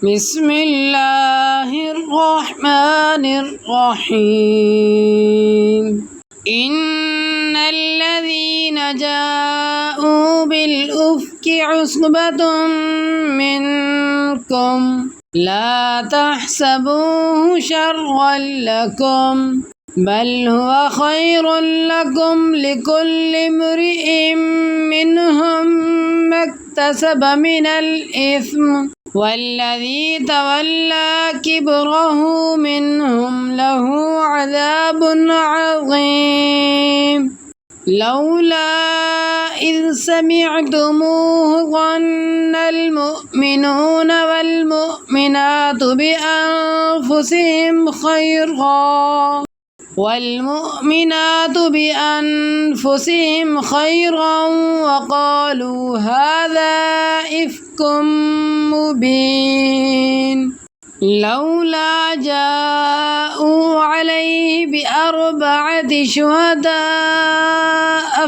بسم الله الرحمن الرحيم إن الذين جاءوا بالإفك عصبة منكم لا تحسبوه شرا لكم بل هو خير لكم لكل امرئ منهم ما اكتسب من الإثم والذي تولى كبره منهم له عذاب عظيم لولا إذ سمعتموه ظن المؤمنون والمؤمنات بأنفسهم خيرا وقالوا هذا إفك مبين لولا جاءوا عليه بأربعة شهداء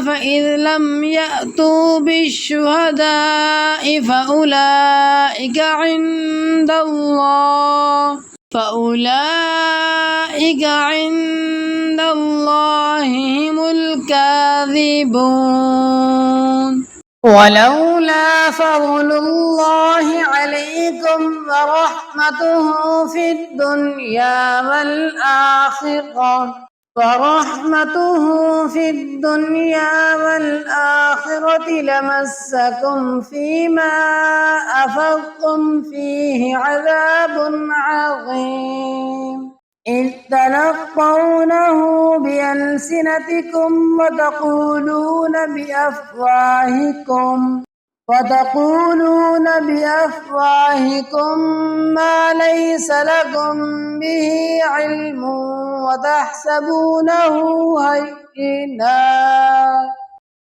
فإذ لم يأتوا بالشهداء فأولئك عند الله هم الكاذبون ولولا فضل الله عليكم ورحمته في الدنيا والآخرة لمسكم فيما أفضتم فيه عذاب عظيم إذ تلقونه بألسنتكم وتقولون بأفواهكم ما ليس لكم به علم وتحسبونه هينا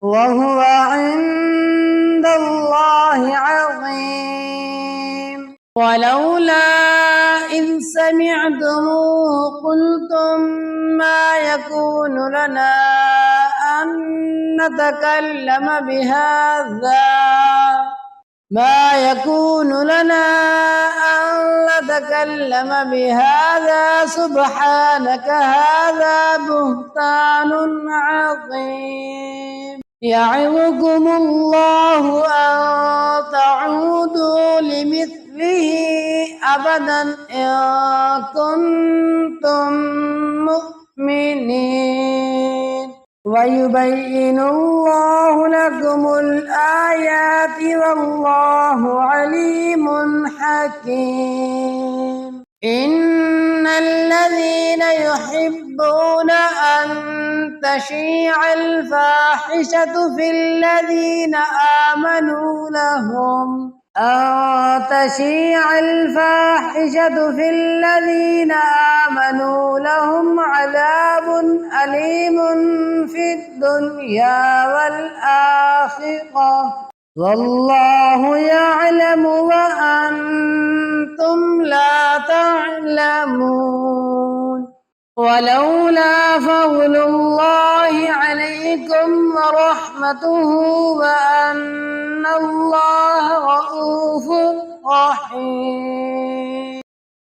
وهو عند الله عظيم ولولا إذ سمعتموه قلتم ما يكون لنا أن نتكلم بهذا سبحانك هذا بهتان عظيم يعظكم الله أن تعودوا لمثله أبدا إن كنتم مؤمنين ويبين الله لكم الآيات والله عليم حكيم إن الذين يحبون أن تشيع الفاحشة في الذين آمنوا لهم عذاب أليم في الدنيا والآخرة والله يعلم وأنتم لا تعلمون ولولا فضل الله عليكم ورحمته وأن الله رءوف رحيم